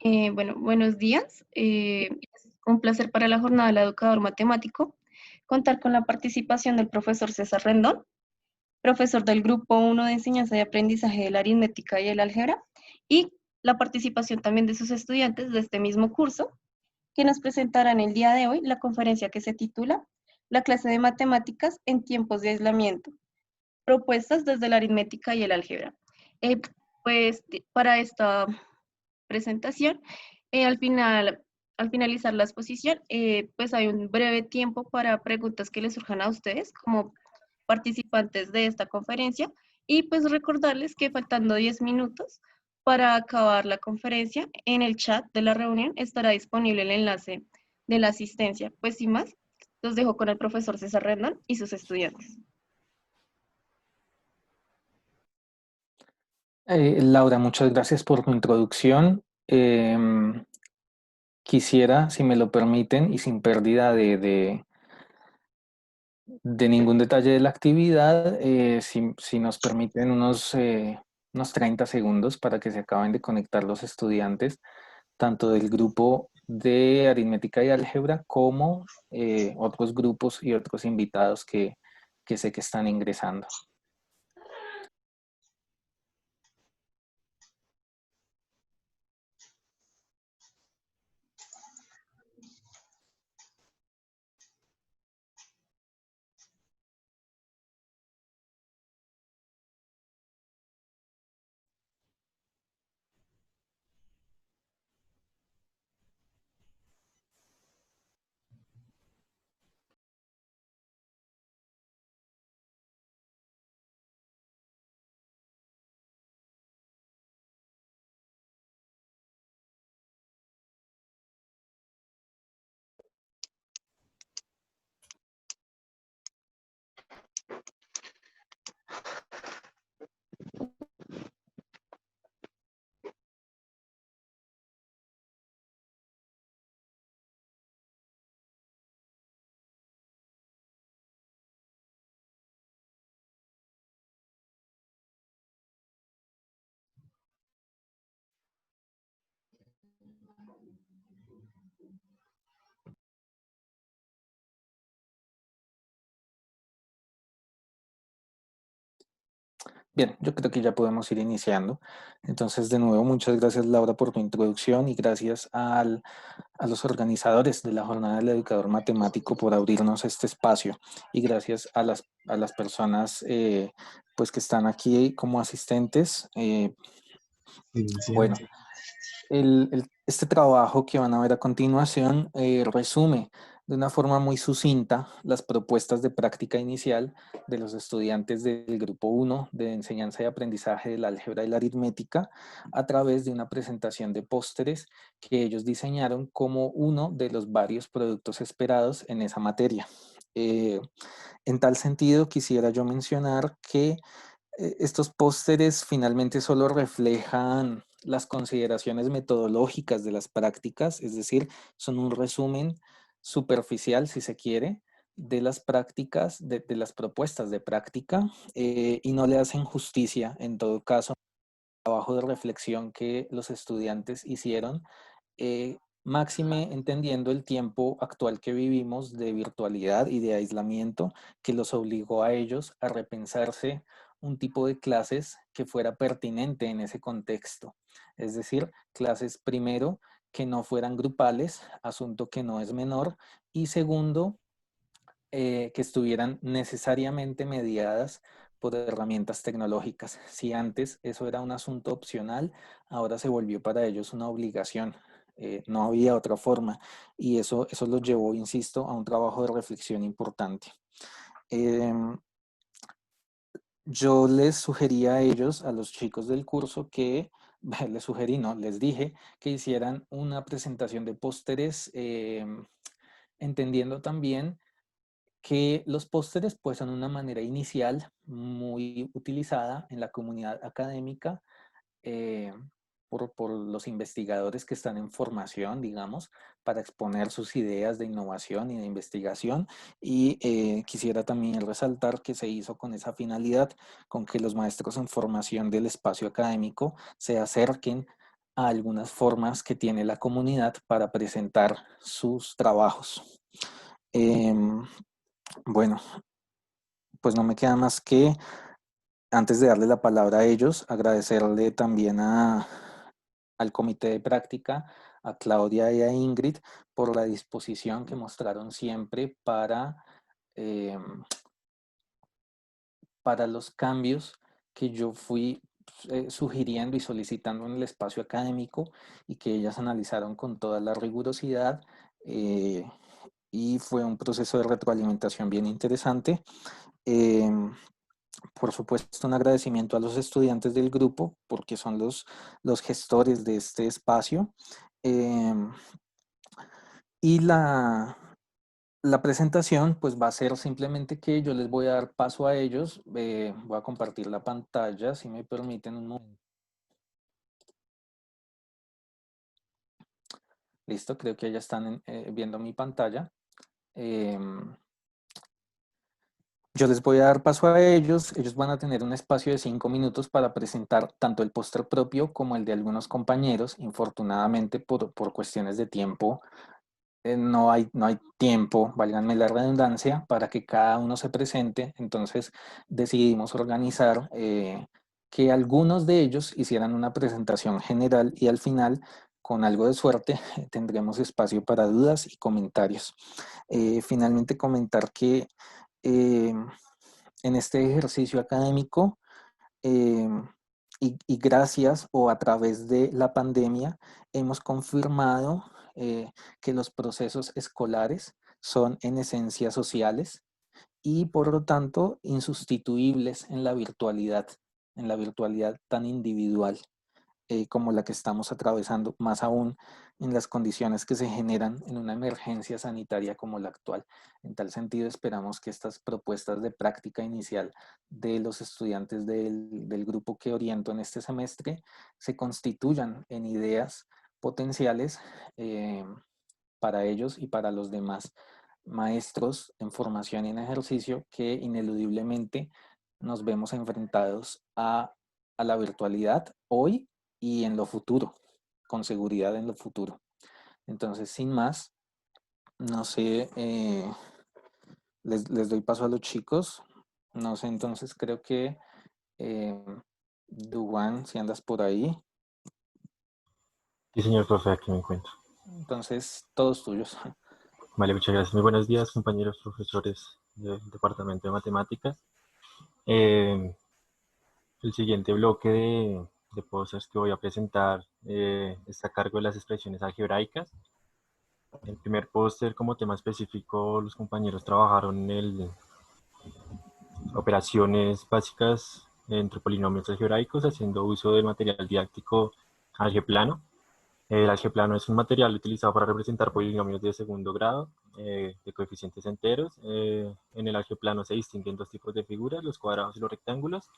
Bueno, buenos días. Es un placer para la jornada del educador matemático contar con la participación del profesor César Rendón, profesor del Grupo 1 de Enseñanza y Aprendizaje de la Aritmética y el Álgebra, y la participación también de sus estudiantes de este mismo curso, que nos presentarán el día de hoy la conferencia que se titula La clase de matemáticas en tiempos de aislamiento, propuestas desde la aritmética y el álgebra. Eh, para esta presentación. Al finalizar la exposición, pues hay un breve tiempo para preguntas que les surjan a ustedes como participantes de esta conferencia y pues recordarles que faltando 10 minutos para acabar la conferencia, en el chat de la reunión estará disponible el enlace de la asistencia. Pues sin más, los dejo con el profesor César Rendón y sus estudiantes. Laura, muchas gracias por tu introducción. Quisiera, si me lo permiten, y sin pérdida de ningún detalle de la actividad, si nos permiten unos 30 segundos para que se acaben de conectar los estudiantes, tanto del grupo de aritmética y álgebra como otros grupos y otros invitados que sé que están ingresando. Bien, yo creo que ya podemos ir iniciando. Entonces, de nuevo, muchas gracias Laura por tu introducción y gracias a los organizadores de la Jornada del Educador Matemático por abrirnos este espacio y gracias a las personas pues que están aquí como asistentes. Bueno, este trabajo que van a ver a continuación resume de una forma muy sucinta las propuestas de práctica inicial de los estudiantes del Grupo 1 de Enseñanza y Aprendizaje de la Álgebra y la Aritmética a través de una presentación de pósteres que ellos diseñaron como uno de los varios productos esperados en esa materia. En tal sentido, quisiera yo mencionar que estos pósteres finalmente solo reflejan las consideraciones metodológicas de las prácticas, es decir, son un resumen superficial, si se quiere, de las prácticas, de las propuestas de práctica, y no le hacen justicia, en todo caso, al trabajo de reflexión que los estudiantes hicieron, máxime entendiendo el tiempo actual que vivimos de virtualidad y de aislamiento que los obligó a ellos a repensarse un tipo de clases que fuera pertinente en ese contexto. Es decir, clases primero que no fueran grupales, asunto que no es menor, y segundo, que estuvieran necesariamente mediadas por herramientas tecnológicas. Si antes eso era un asunto opcional, ahora se volvió para ellos una obligación. No había otra forma y eso los llevó, insisto, a un trabajo de reflexión importante. Yo les sugerí a ellos, a los chicos del curso, que les sugerí, no, les dije que hicieran una presentación de pósteres, entendiendo también que los pósteres pues son una manera inicial muy utilizada en la comunidad académica eh, por los investigadores que están en formación, digamos, para exponer sus ideas de innovación y de investigación. Y quisiera también resaltar que se hizo con esa finalidad, con que los maestros en formación del espacio académico se acerquen a algunas formas que tiene la comunidad para presentar sus trabajos. Bueno, pues no me queda más que, antes de darle la palabra a ellos, agradecerle también al comité de práctica, a Claudia y a Ingrid, por la disposición que mostraron siempre para los cambios que yo fui sugiriendo y solicitando en el espacio académico y que ellas analizaron con toda la rigurosidad, y fue un proceso de retroalimentación bien interesante. Por supuesto, un agradecimiento a los estudiantes del grupo porque son los gestores de este espacio. Y la presentación pues va a ser simplemente que yo les voy a dar paso a ellos. Voy a compartir la pantalla, si me permiten un momento. Listo, creo que ya están viendo mi pantalla. Yo les voy a dar paso a ellos. Ellos van a tener un espacio de 5 minutos para presentar tanto el póster propio como el de algunos compañeros. Infortunadamente, por cuestiones de tiempo, no hay tiempo, válganme la redundancia, para que cada uno se presente. Entonces decidimos organizar que algunos de ellos hicieran una presentación general y al final, con algo de suerte, tendremos espacio para dudas y comentarios. Finalmente comentar que en este ejercicio académico, eh, y gracias o a través de la pandemia, hemos confirmado que los procesos escolares son en esencia sociales y por lo tanto insustituibles en la virtualidad tan individual como la que estamos atravesando, más aún en las condiciones que se generan en una emergencia sanitaria como la actual. En tal sentido, esperamos que estas propuestas de práctica inicial de los estudiantes del grupo que oriento en este semestre se constituyan en ideas potenciales para ellos y para los demás maestros en formación y en ejercicio que ineludiblemente nos vemos enfrentados a la virtualidad hoy y en lo futuro, con seguridad en lo futuro. Entonces, sin más, no sé, les doy paso a los chicos. No sé, entonces creo que Duan, si andas por ahí. Sí, señor profe, aquí me encuentro. Entonces, todos tuyos. Vale, muchas gracias. Muy buenos días, compañeros profesores del Departamento de Matemáticas. El siguiente bloque de pósters que voy a presentar está a cargo de las expresiones algebraicas. El primer póster, como tema específico, los compañeros trabajaron en operaciones básicas entre polinomios algebraicos, haciendo uso del material didáctico algeplano. El algeplano es un material utilizado para representar polinomios de segundo grado de coeficientes enteros. En el algeplano se distinguen dos tipos de figuras, los cuadrados y los rectángulos.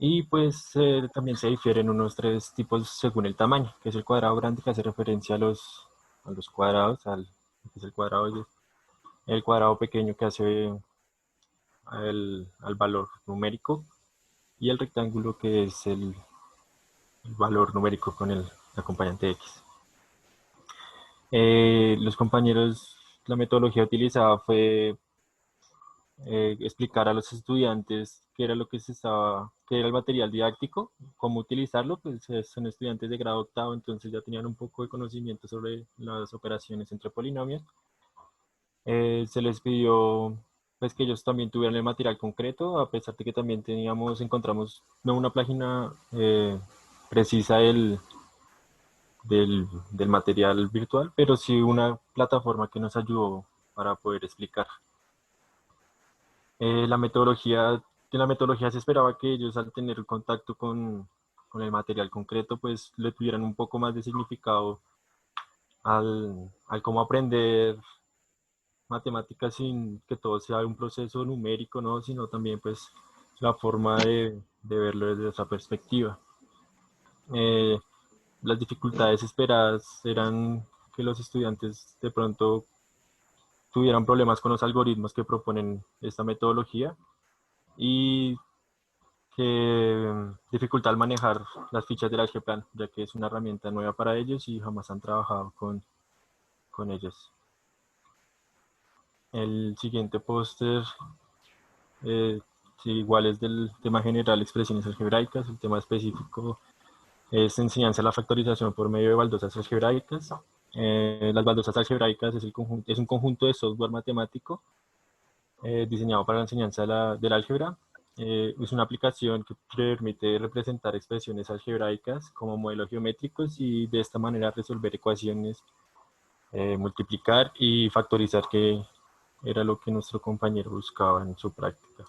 Y pues también se difieren unos tres tipos según el tamaño, que es el cuadrado grande, que hace referencia a los cuadrados, que es el cuadrado pequeño, que hace al valor numérico, y el rectángulo, que es el valor numérico con el acompañante X. Los compañeros, la metodología utilizada fue explicar a los estudiantes qué era lo que qué era el material didáctico, cómo utilizarlo. Pues son estudiantes de grado octavo, entonces ya tenían un poco de conocimiento sobre las operaciones entre polinomios. Se les pidió pues que ellos también tuvieran el material concreto, a pesar de que también encontramos no una página precisa del material virtual, pero sí una plataforma que nos ayudó para poder explicar. En la metodología se esperaba que ellos, al tener contacto con el material concreto, pues le tuvieran un poco más de significado al cómo aprender matemáticas sin que todo sea un proceso numérico, ¿no? Sino también pues la forma de verlo desde esa perspectiva. Las dificultades esperadas eran que los estudiantes de pronto tuvieran problemas con los algoritmos que proponen esta metodología, y que dificulta al manejar las fichas del algeplano, ya que es una herramienta nueva para ellos y jamás han trabajado con ellos. El siguiente póster, sí, igual es del tema general, expresiones algebraicas. El tema específico es enseñanza de la factorización por medio de baldosas algebraicas. Las baldosas algebraicas es un conjunto de software matemático diseñado para la enseñanza del álgebra. Es una aplicación que permite representar expresiones algebraicas como modelos geométricos y de esta manera resolver ecuaciones, multiplicar y factorizar, que era lo que nuestro compañero buscaba en su práctica.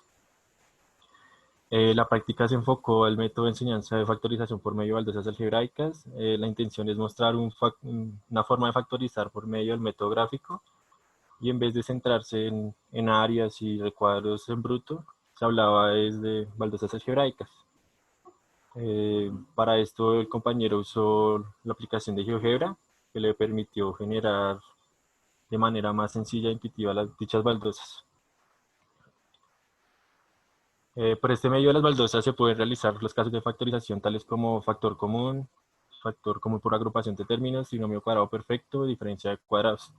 La práctica se enfocó al método de enseñanza de factorización por medio de baldosas algebraicas. La intención es mostrar una forma de factorizar por medio del método gráfico, y en vez de centrarse en áreas y recuadros en bruto, se hablaba de baldosas algebraicas. Para esto el compañero usó la aplicación de GeoGebra, que le permitió generar de manera más sencilla e intuitiva dichas baldosas. Por este medio de las baldosas se pueden realizar los casos de factorización tales como factor común por agrupación de términos, trinomio cuadrado perfecto, diferencia de cuadrados.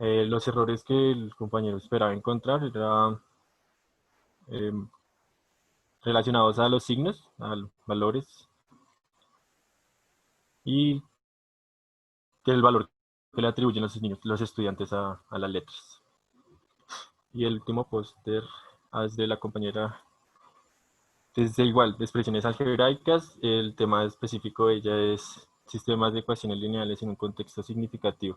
Los errores que el compañero esperaba encontrar eran relacionados a los signos, a los valores, y el valor que le atribuyen los estudiantes a las letras. Y el último póster es de la compañera, desde igual, de expresiones algebraicas. El tema específico de ella es sistemas de ecuaciones lineales en un contexto significativo.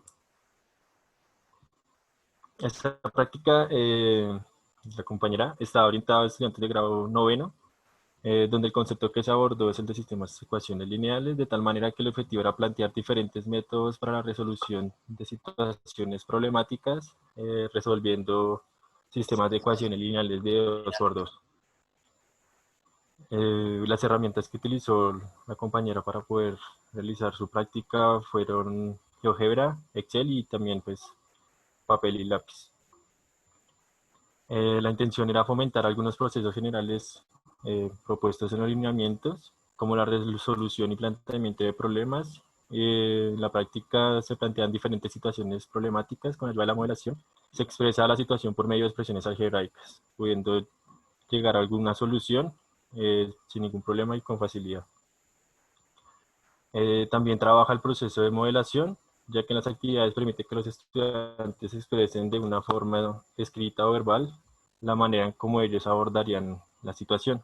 Esta práctica, la compañera, está orientada a estudiantes de grado noveno, donde el concepto que se abordó es el de sistemas de ecuaciones lineales, de tal manera que el objetivo era plantear diferentes métodos para la resolución de situaciones problemáticas, resolviendo sistemas de ecuaciones lineales de 2×2. Las herramientas que utilizó la compañera para poder realizar su práctica fueron GeoGebra, Excel y también pues papel y lápiz. La intención era fomentar algunos procesos generales propuestos en los lineamientos, como la resolución y planteamiento de problemas. En la práctica se plantean diferentes situaciones problemáticas con ayuda de la modelación. Se expresa la situación por medio de expresiones algebraicas, pudiendo llegar a alguna solución sin ningún problema y con facilidad. También trabaja el proceso de modelación, ya que en las actividades permite que los estudiantes expresen de una forma escrita o verbal la manera en cómo ellos abordarían la situación.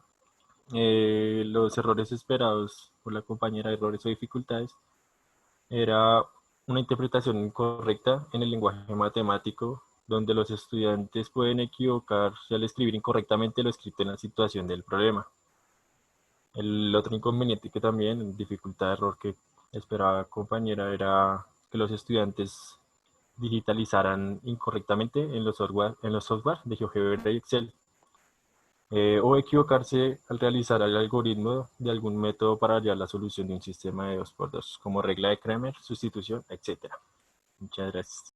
Los errores esperados por la compañera, errores o dificultades, era una interpretación incorrecta en el lenguaje matemático, donde los estudiantes pueden equivocarse al escribir incorrectamente lo escrito en la situación del problema. El otro inconveniente que también, dificultad de error que esperaba la compañera, era que los estudiantes digitalizaran incorrectamente en los software de GeoGebra y Excel, o equivocarse al realizar el algoritmo de algún método para hallar la solución de un sistema de 2×2, como regla de Kramer, sustitución, etc. Muchas gracias.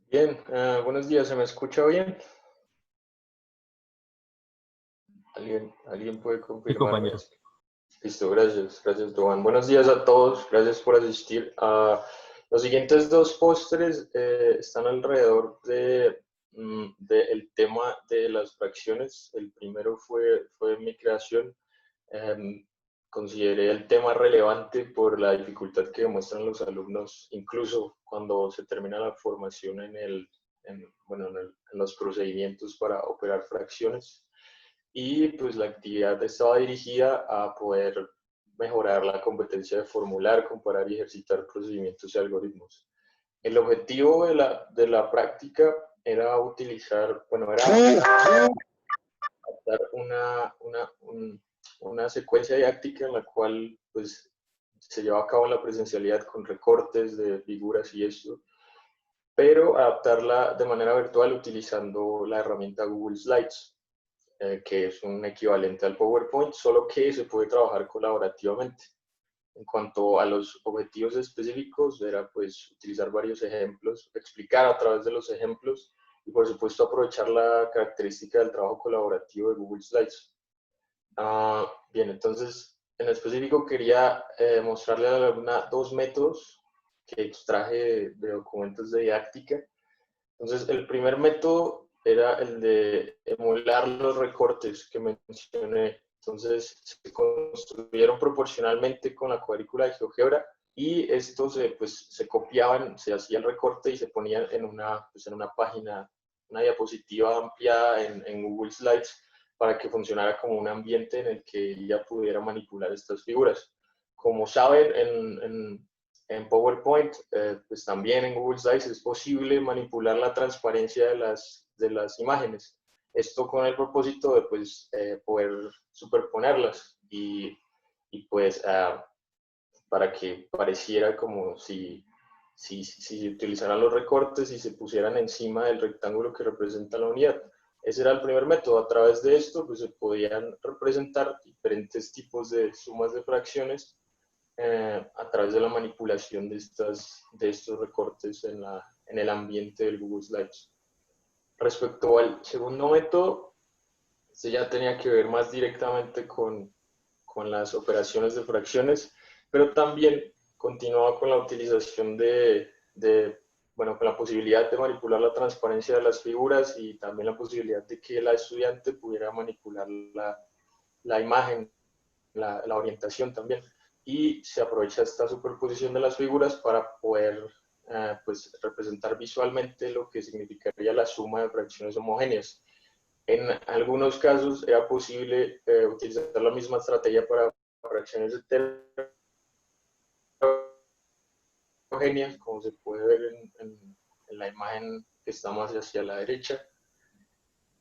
Bien, buenos días, ¿se me escucha bien? ¿Alguien puede confirmarme? Sí, compañero. Listo, gracias, Duan. Buenos días a todos, gracias por asistir. Los siguientes dos pósteres están alrededor del tema de las fracciones. El primero fue mi creación. Consideré el tema relevante por la dificultad que demuestran los alumnos, incluso cuando se termina la formación en los procedimientos para operar fracciones. Y pues la actividad estaba dirigida a poder mejorar la competencia de formular, comparar y ejercitar procedimientos y algoritmos. El objetivo de la práctica era utilizar, era adaptar una secuencia didáctica en la cual pues se lleva a cabo la presencialidad con recortes de figuras y esto, pero adaptarla de manera virtual utilizando la herramienta Google Slides, que es un equivalente al PowerPoint, solo que se puede trabajar colaborativamente. En cuanto a los objetivos específicos, era pues utilizar varios ejemplos, explicar a través de los ejemplos y por supuesto aprovechar la característica del trabajo colaborativo de Google Slides. Bien, entonces en específico quería mostrarle dos métodos que extraje de documentos de didáctica. Entonces el primer método era el de emular los recortes que mencioné. Entonces se construyeron proporcionalmente con la cuadrícula de GeoGebra y estos se copiaban, se hacía el recorte y se ponían en una página, una diapositiva ampliada en Google Slides para que funcionara como un ambiente en el que ella pudiera manipular estas figuras. Como saben, en PowerPoint, pues también en Google Slides es posible manipular la transparencia de las imágenes. Esto con el propósito de poder superponerlas y pues para que pareciera como si utilizaran los recortes y se pusieran encima del rectángulo que representa la unidad. Ese era el primer método. A través de esto pues, se podían representar diferentes tipos de sumas de fracciones a través de la manipulación de estos recortes en el ambiente del Google Slides. Respecto al segundo método, este ya tenía que ver más directamente con las operaciones de fracciones, pero también continuaba con la utilización con la posibilidad de manipular la transparencia de las figuras y también la posibilidad de que la estudiante pudiera manipular la imagen, la orientación también. Y se aprovecha esta superposición de las figuras para poder representar visualmente lo que significaría la suma de fracciones homogéneas. En algunos casos era posible utilizar la misma estrategia para fracciones heterogéneas, como se puede ver en la imagen que está más hacia la derecha.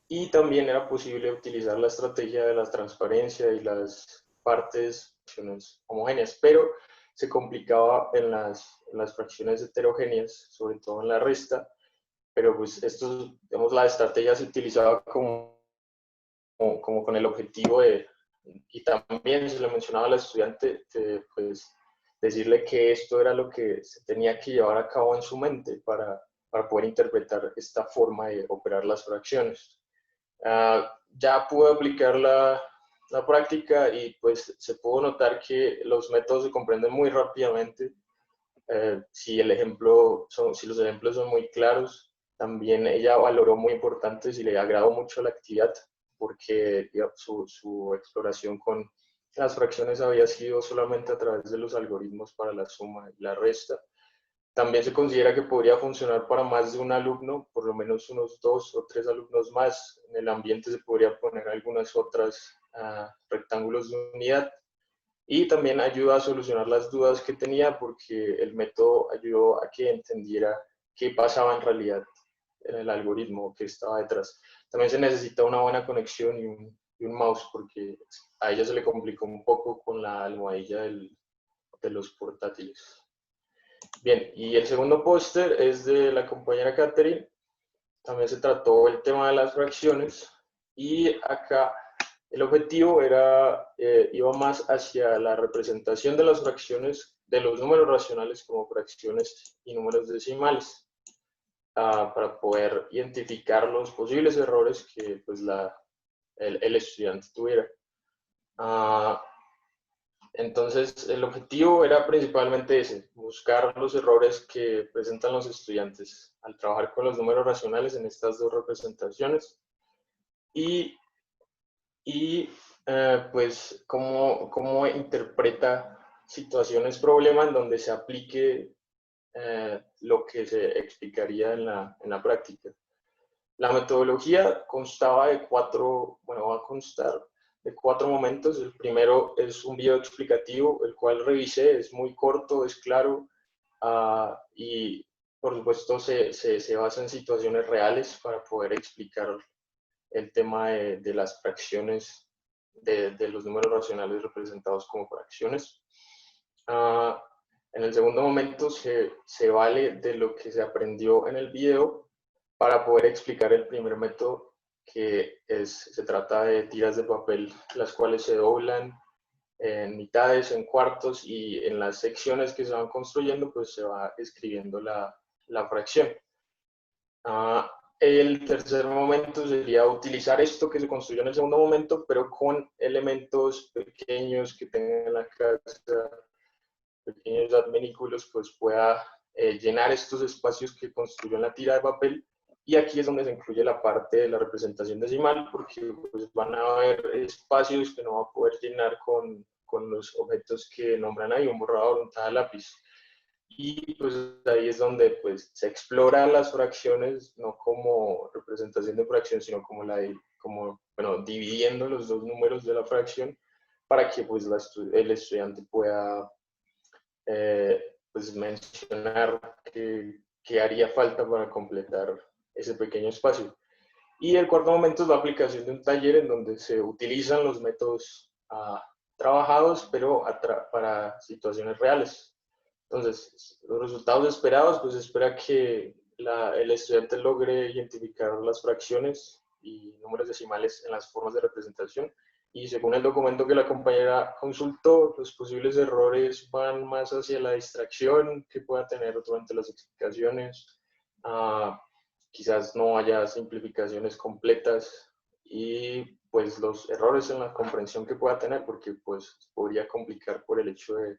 Y también era posible utilizar la estrategia de la transparencia y las partes homogéneas, pero se complicaba en las fracciones heterogéneas, sobre todo en la resta, pero pues la estrategia se utilizaba como con el objetivo y también se le mencionaba al estudiante, pues decirle que esto era lo que se tenía que llevar a cabo en su mente para poder interpretar esta forma de operar las fracciones. Ya pude aplicar la práctica y pues se pudo notar que los métodos se comprenden muy rápidamente si los ejemplos son muy claros. También ella valoró muy importante si le agradó mucho la actividad, porque su exploración con las fracciones había sido solamente a través de los algoritmos para la suma y la resta. También se considera que podría funcionar para más de un alumno, por lo menos unos 2 o 3 alumnos más. En el ambiente se podría poner algunas otras rectángulos de unidad. Y también ayuda a solucionar las dudas que tenía porque el método ayudó a que entendiera qué pasaba en realidad en el algoritmo que estaba detrás. También se necesita una buena conexión y un mouse porque a ella se le complicó un poco con la almohadilla de los portátiles. Bien, y el segundo póster es de la compañera Catherine. También se trató el tema de las fracciones y acá el objetivo iba más hacia la representación de las fracciones de los números racionales como fracciones y números decimales para poder identificar los posibles errores que pues, el estudiante tuviera. Entonces, el objetivo era principalmente ese, buscar los errores que presentan los estudiantes al trabajar con los números racionales en estas dos representaciones y pues cómo interpreta situaciones problema en donde se aplique lo que se explicaría en la práctica. La metodología constaba de va a constar de 4 momentos. El primero es un video explicativo, el cual revisé, es muy corto, es claro, y por supuesto se basa en situaciones reales para poder explicar el tema de las fracciones, de los números racionales representados como fracciones. En el segundo momento se vale de lo que se aprendió en el video para poder explicar el primer método, que se trata de tiras de papel, las cuales se doblan en mitades, en cuartos, y en las secciones que se van construyendo, pues se va escribiendo la fracción. el tercer momento sería utilizar esto que se construyó en el segundo momento, pero con elementos pequeños que tengan en la casa, pequeños advenículos, pues pueda llenar estos espacios que construyó en la tira de papel. Y aquí es donde se incluye la parte de la representación decimal, porque pues, van a haber espacios que no va a poder llenar con los objetos que nombran ahí, un borrador, un taja lápiz. Y pues ahí es donde pues, se exploran las fracciones, no como representación de fracción, sino como, bueno, dividiendo los dos números de la fracción para que pues, el estudiante pueda pues mencionar que haría falta para completar ese pequeño espacio. Y el cuarto momento es la aplicación de un taller en donde se utilizan los métodos trabajados, pero para situaciones reales. Entonces, los resultados esperados, pues espera que el estudiante logre identificar las fracciones y números decimales en las formas de representación. Y según el documento que la compañera consultó, los posibles errores van más hacia la distracción que pueda tener durante las explicaciones. Quizás no haya simplificaciones completas y pues los errores en la comprensión que pueda tener, porque pues podría complicar por el hecho de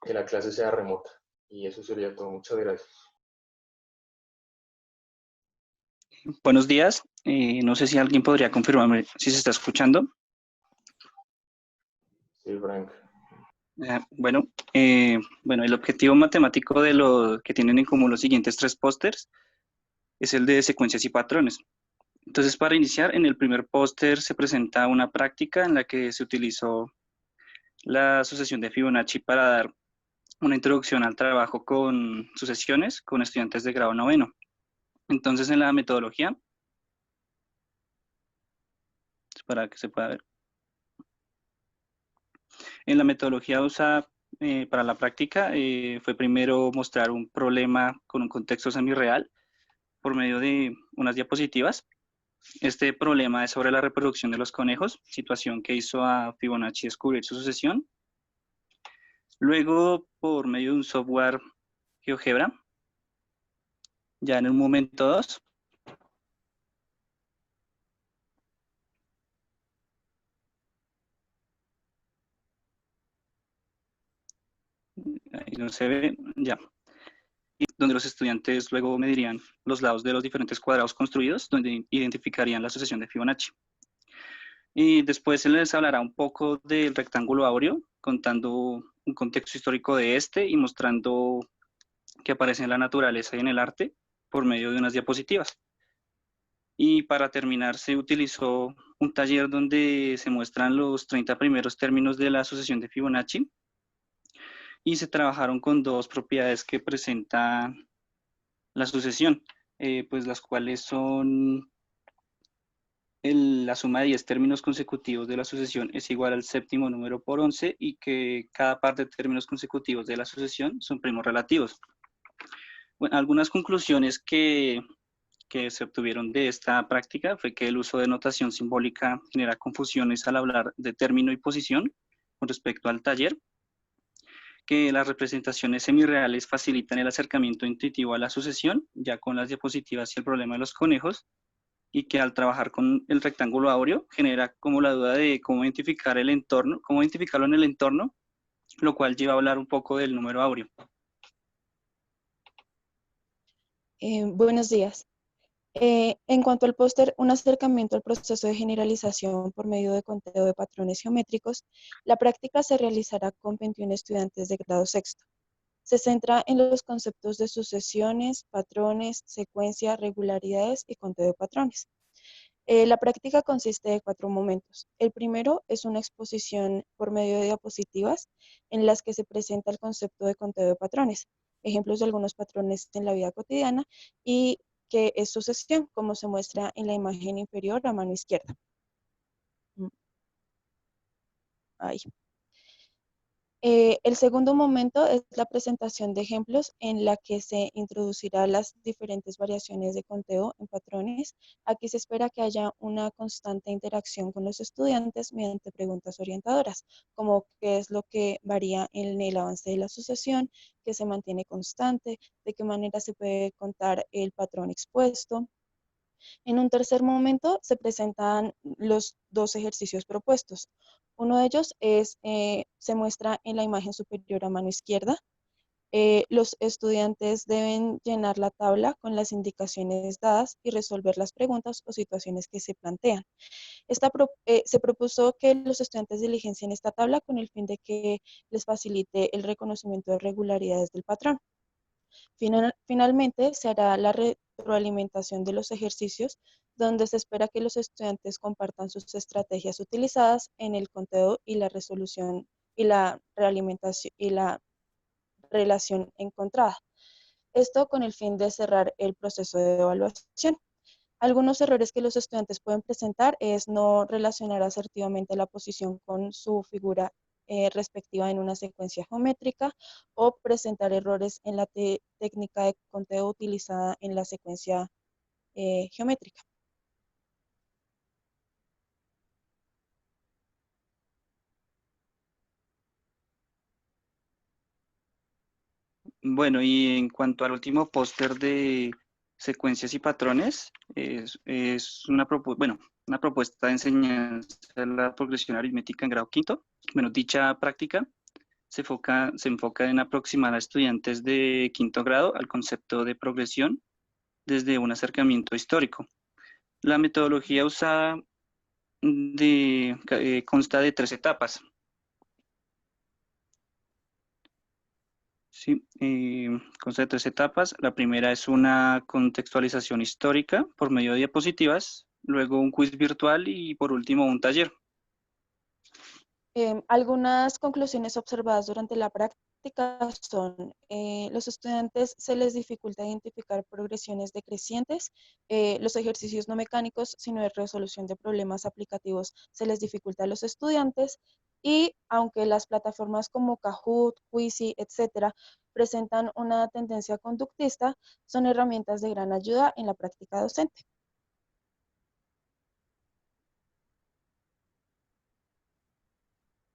que la clase sea remota. Y eso sería todo. Muchas gracias. Buenos días. No sé si alguien podría confirmarme si se está escuchando. Sí, Frank. Bueno, el objetivo matemático de lo que tienen en común los siguientes tres pósters es el de secuencias y patrones. Entonces, para iniciar, en el primer póster se presenta una práctica en la que se utilizó la sucesión de Fibonacci para dar una introducción al trabajo con sucesiones con estudiantes de grado noveno. Entonces, en la metodología, para que se pueda ver, en la metodología usada para la práctica fue primero mostrar un problema con un contexto semirreal por medio de unas diapositivas. Este problema es sobre la reproducción de los conejos, situación que hizo a Fibonacci descubrir su sucesión. Luego, por medio de un software GeoGebra, ya en un momento 2, ahí no se ve, ya, donde los estudiantes luego medirían los lados de los diferentes cuadrados construidos, donde identificarían la sucesión de Fibonacci. Y después se les hablará un poco del rectángulo áureo, contando un contexto histórico de este y mostrando que aparece en la naturaleza y en el arte por medio de unas diapositivas. Y para terminar se utilizó un taller donde se muestran los 30 primeros términos de la sucesión de Fibonacci y se trabajaron con dos propiedades que presentan la sucesión, pues las cuales son la suma de 10 términos consecutivos de la sucesión es igual al séptimo número por 11 y que cada par de términos consecutivos de la sucesión son primos relativos. Bueno, algunas conclusiones que se obtuvieron de esta práctica fue que el uso de notación simbólica genera confusiones al hablar de término y posición con respecto al taller, que las representaciones semirreales facilitan el acercamiento intuitivo a la sucesión, ya con las diapositivas y el problema de los conejos, y que al trabajar con el rectángulo áureo genera como la duda de cómo identificar el entorno, cómo identificarlo en el entorno, lo cual lleva a hablar un poco del número áureo. Buenos días. En cuanto al póster, un acercamiento al proceso de generalización por medio de conteo de patrones geométricos, la práctica se realizará con 21 estudiantes de grado sexto. Se centra en los conceptos de sucesiones, patrones, secuencia, regularidades y conteo de patrones. La práctica consiste de 4 momentos. El primero es una exposición por medio de diapositivas en las que se presenta el concepto de conteo de patrones, ejemplos de algunos patrones en la vida cotidiana y que es sucesión, como se muestra en la imagen inferior a mano izquierda. Ahí. El segundo momento es la presentación de ejemplos en la que se introducirá las diferentes variaciones de conteo en patrones. Aquí se espera que haya una constante interacción con los estudiantes mediante preguntas orientadoras, como qué es lo que varía en el avance de la sucesión, qué se mantiene constante, de qué manera se puede contar el patrón expuesto. En un tercer momento se presentan los dos ejercicios propuestos. Uno de ellos se muestra en la imagen superior a mano izquierda. Los estudiantes deben llenar la tabla con las indicaciones dadas y resolver las preguntas o situaciones que se plantean. Se propuso que los estudiantes diligencien esta tabla con el fin de que les facilite el reconocimiento de regularidades del patrón. Finalmente, se hará la retroalimentación de los ejercicios, donde se espera que los estudiantes compartan sus estrategias utilizadas en el conteo y la resolución y la realimentación y la relación encontrada. Esto con el fin de cerrar el proceso de evaluación. Algunos errores que los estudiantes pueden presentar es no relacionar asertivamente la posición con su figura respectiva en una secuencia geométrica o presentar errores en la técnica de conteo utilizada en la secuencia geométrica. Bueno, y en cuanto al último póster de secuencias y patrones, es una propuesta de enseñanza de la progresión aritmética en grado quinto. Bueno, dicha práctica se enfoca en aproximar a estudiantes de quinto grado al concepto de progresión desde un acercamiento histórico. La metodología usada consta de 3 etapas. Sí, consta de 3 etapas. La primera es una contextualización histórica por medio de diapositivas, luego un quiz virtual y por último un taller. Algunas conclusiones observadas durante la práctica son, los estudiantes se les dificulta identificar progresiones decrecientes, los ejercicios no mecánicos, sino de resolución de problemas aplicativos, se les dificulta a los estudiantes, y aunque las plataformas como Kahoot, Quizy, etcétera, presentan una tendencia conductista, son herramientas de gran ayuda en la práctica docente.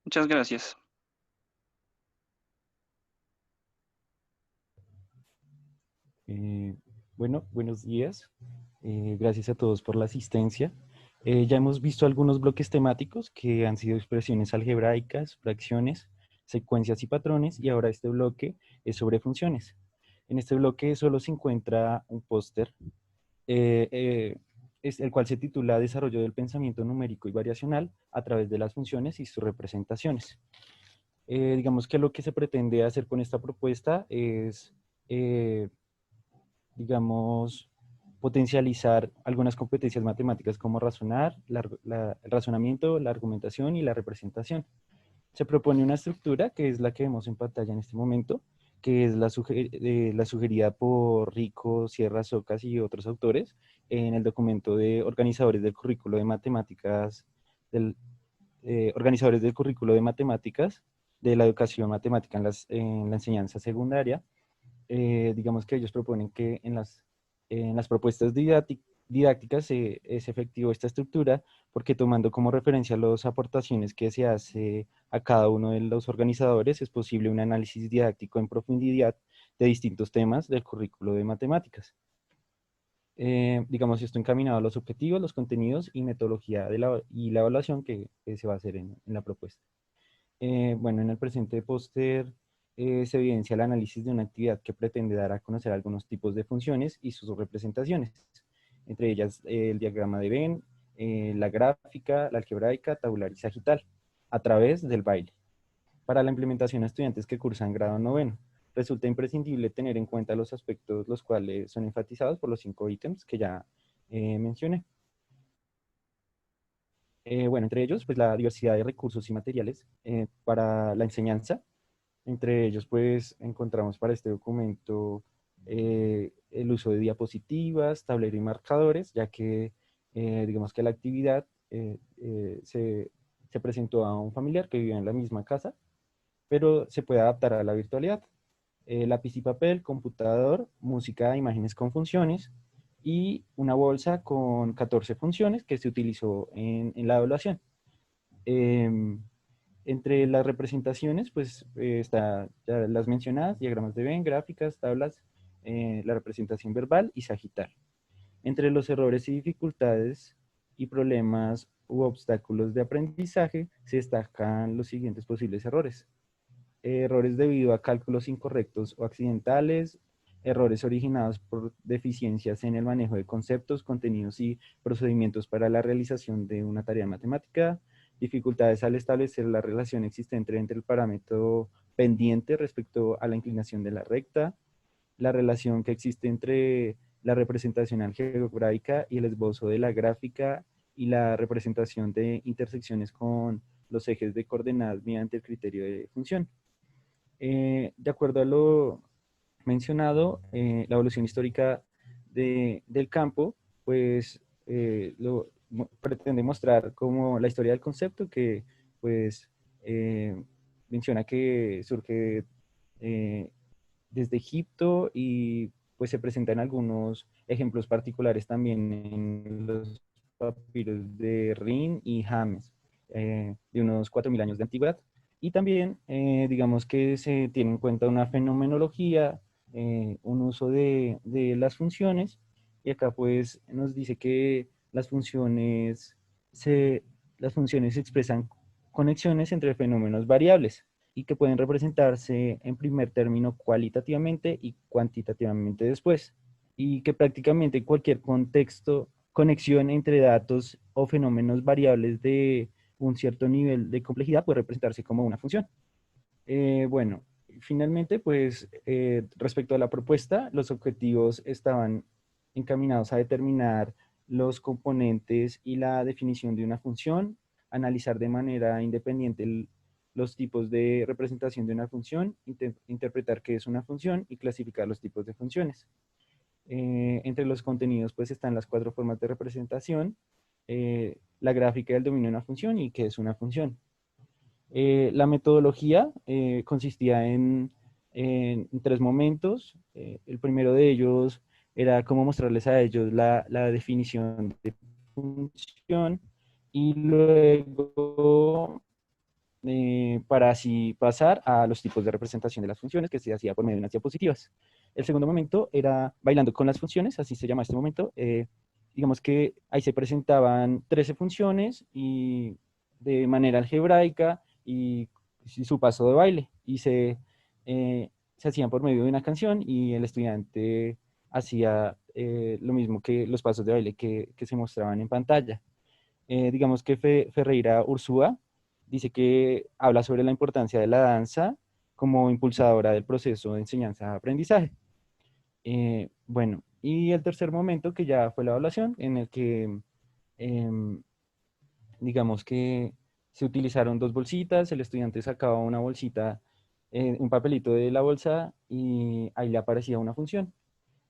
Muchas gracias. Bueno, buenos días. Gracias a todos por la asistencia. Ya hemos visto algunos bloques temáticos que han sido expresiones algebraicas, fracciones, secuencias y patrones, y ahora este bloque es sobre funciones. En este bloque solo se encuentra un póster, el cual se titula Desarrollo del pensamiento numérico y variacional a través de las funciones y sus representaciones. Digamos que lo que se pretende hacer con esta propuesta es digamos, potencializar algunas competencias matemáticas como razonar, el razonamiento, la argumentación y la representación. Se propone una estructura que es la que vemos en pantalla en este momento, que es la sugerida por Rico, Sierra, Socas y otros autores en el documento de organizadores del currículo de matemáticas, organizadores del currículo de matemáticas de la educación matemática en la enseñanza secundaria. Digamos que ellos proponen que en las propuestas didácticas es efectivo esta estructura, porque tomando como referencia las aportaciones que se hace a cada uno de los organizadores, es posible un análisis didáctico en profundidad de distintos temas del currículo de matemáticas. Digamos, esto encaminado a los objetivos, los contenidos y metodología y la evaluación que se va a hacer en la propuesta. Bueno, en el presente póster se evidencia el análisis de una actividad que pretende dar a conocer algunos tipos de funciones y sus representaciones, entre ellas el diagrama de Venn, la gráfica, la algebraica, tabular y sagital, a través del baile. Para la implementación a estudiantes que cursan grado noveno, resulta imprescindible tener en cuenta los aspectos los cuales son enfatizados por los 5 ítems que ya mencioné. Bueno, entre ellos, pues la diversidad de recursos y materiales para la enseñanza. Entre ellos, pues encontramos para este documento el uso de diapositivas, tablero y marcadores, ya que digamos que la actividad se presentó a un familiar que vivía en la misma casa, pero se puede adaptar a la virtualidad. Lápiz y papel, computador, música, imágenes con funciones y una bolsa con 14 funciones que se utilizó en la evaluación. Entre las representaciones, pues está ya las mencionadas, diagramas de Venn, gráficas, tablas, la representación verbal y sagital. Entre los errores y dificultades y problemas u obstáculos de aprendizaje se destacan los siguientes posibles errores. Errores debido a cálculos incorrectos o accidentales, errores originados por deficiencias en el manejo de conceptos, contenidos y procedimientos para la realización de una tarea matemática, dificultades al establecer la relación existente entre el parámetro pendiente respecto a la inclinación de la recta, la relación que existe entre la representación algebraica y el esbozo de la gráfica y la representación de intersecciones con los ejes de coordenadas mediante el criterio de función. De acuerdo a lo mencionado, la evolución histórica del campo, pues pretende mostrar como la historia del concepto que pues menciona que surge desde Egipto y pues se presentan algunos ejemplos particulares también en los papiros de Rin y James, de unos 4.000 años de antigüedad. Y también, digamos que se tiene en cuenta una fenomenología, un uso de las funciones, y acá pues nos dice que las funciones expresan conexiones entre fenómenos variables y que pueden representarse en primer término cualitativamente y cuantitativamente después, y que prácticamente cualquier contexto, conexión entre datos o fenómenos variables de un cierto nivel de complejidad puede representarse como una función. Bueno, finalmente, pues respecto a la propuesta, los objetivos estaban encaminados a determinar los componentes y la definición de una función, analizar de manera independiente los tipos de representación de una función, interpretar qué es una función y clasificar los tipos de funciones. Entre los contenidos, pues están las 4 formas de representación, la gráfica del dominio de una función y qué es una función. La metodología consistía en 3 momentos. El primero de ellos era cómo mostrarles a ellos la definición de función y luego para así pasar a los tipos de representación de las funciones que se hacía por medio de unas diapositivas. El segundo momento era bailando con las funciones, así se llama este momento. Digamos que ahí se presentaban 13 funciones y de manera algebraica y su paso de baile y se hacían por medio de una canción y el estudiante hacía lo mismo que los pasos de baile que se mostraban en pantalla. Digamos que Ferreira Ursúa dice que habla sobre la importancia de la danza como impulsadora del proceso de enseñanza-aprendizaje. Bueno, y el tercer momento que ya fue la evaluación, en el que em, digamos que se utilizaron 2 bolsitas, el estudiante sacaba una bolsita, un papelito de la bolsa y ahí le aparecía una función.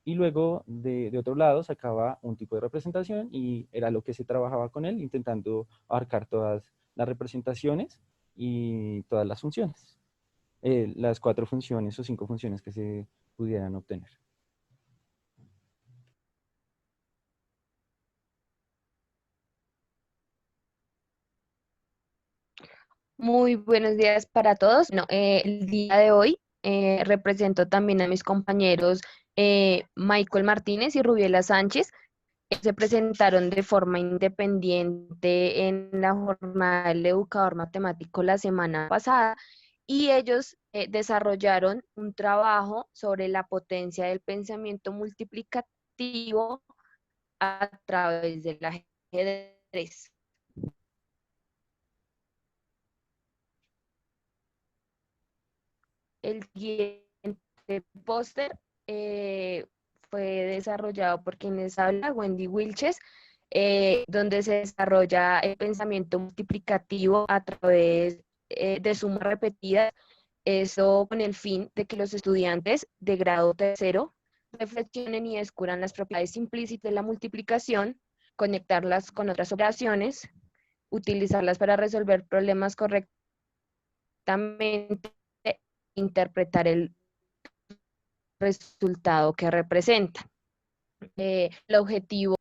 Y luego de otro lado sacaba un tipo de representación y era lo que se trabajaba con él, intentando abarcar todas las representaciones y todas las funciones, las 4 funciones o 5 funciones que se pudieran obtener. Muy buenos días para todos. No, el día de hoy represento también a mis compañeros Michael Martínez y Rubiela Sánchez. Se presentaron de forma independiente en la jornada del educador matemático la semana pasada y ellos desarrollaron un trabajo sobre la potencia del pensamiento multiplicativo a través del ajedrez. El siguiente póster fue desarrollado por quienes habla, Wendy Wilches, donde se desarrolla el pensamiento multiplicativo a través de sumas repetidas, eso con el fin de que los estudiantes de grado tercero reflexionen y descubran las propiedades implícitas de la multiplicación, conectarlas con otras operaciones, utilizarlas para resolver problemas correctamente, interpretar el resultado que representa. El objetivo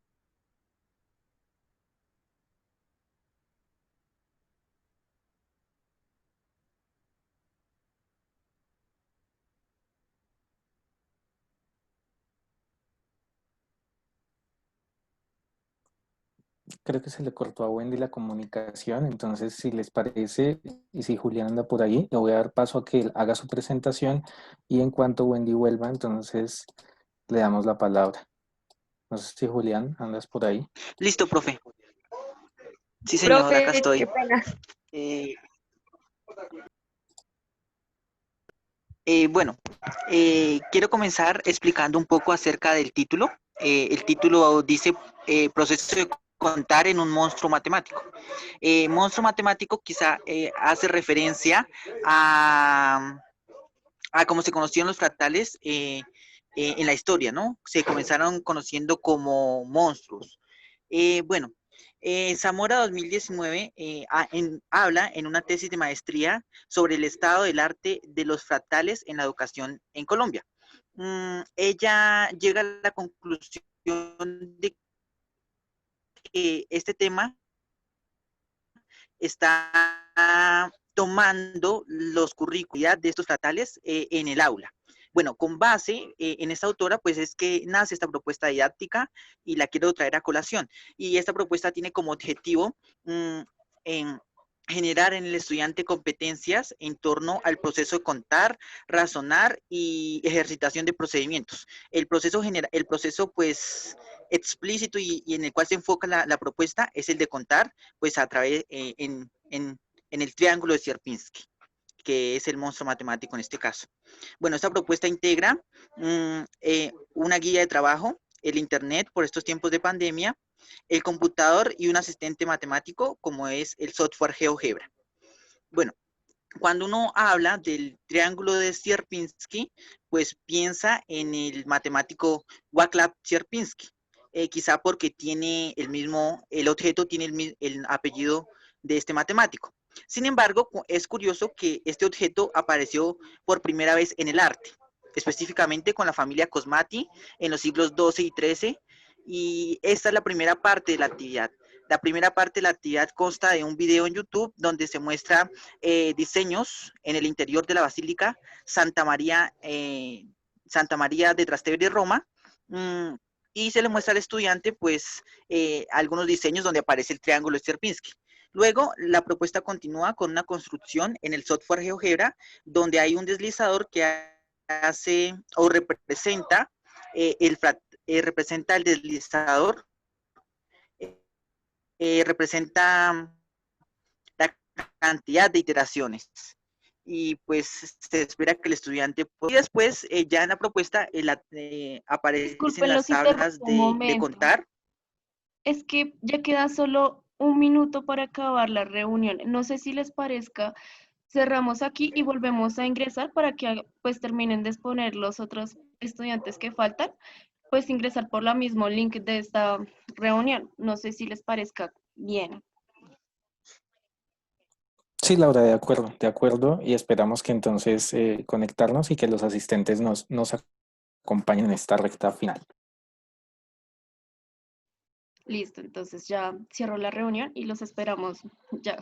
Creo que se le cortó a Wendy la comunicación, entonces si les parece y si Julián anda por ahí, le voy a dar paso a que él haga su presentación y en cuanto Wendy vuelva, entonces le damos la palabra. No sé si Julián, andas por ahí. Listo, profe. Sí, señor, acá Profe, estoy. qué pena. Bueno, quiero comenzar explicando un poco acerca del título. El título dice proceso de contar en un monstruo matemático. Monstruo matemático quizá hace referencia a cómo se conocían los fractales en la historia, ¿no? Se comenzaron conociendo como monstruos. Bueno, Zamora 2019 habla en una tesis de maestría sobre el estado del arte de los fractales en la educación en Colombia. Ella llega a la conclusión de que este tema está tomando los currículos de estos fractales en el aula. Bueno, con base en esta autora, pues es que nace esta propuesta didáctica y la quiero traer a colación. Y esta propuesta tiene como objetivo en generar en el estudiante competencias en torno al proceso de contar, razonar y ejercitación de procedimientos. El proceso pues explícito y en el cual se enfoca la propuesta es el de contar, pues a través en el triángulo de Sierpinski, que es el monstruo matemático en este caso. Bueno, esta propuesta integra una guía de trabajo, el internet por estos tiempos de pandemia, el computador y un asistente matemático como es el software GeoGebra. Bueno, cuando uno habla del triángulo de Sierpinski, pues piensa en el matemático Wacław Sierpinski, quizá porque tiene el objeto tiene el apellido de este matemático. Sin embargo, es curioso que este objeto apareció por primera vez en el arte, específicamente con la familia Cosmati en los siglos XII y XIII, y esta es la primera parte de la actividad. La primera parte de la actividad consta de un video en YouTube donde se muestra diseños en el interior de la Basílica Santa María de Trastevere, Roma, y se le muestra al estudiante pues algunos diseños donde aparece el triángulo de Sierpinski. Luego, la propuesta continúa con una construcción en el software GeoGebra, donde hay un deslizador que hace o representa representa el deslizador, representa la cantidad de iteraciones. Y pues se espera que el estudiante... Y después, ya en la propuesta, aparecen Disculpen, las los tablas interrumpo un de momento. contar. Es que ya queda solo un minuto para acabar la reunión. No sé si les parezca, cerramos aquí y volvemos a ingresar para que pues terminen de exponer los otros estudiantes que faltan, pues ingresar por la mismo link de esta reunión. No sé si les parezca bien. Sí, Laura, de acuerdo, y esperamos que entonces conectarnos y que los asistentes nos acompañen en esta recta final. Listo, entonces ya cierro la reunión y los esperamos ya.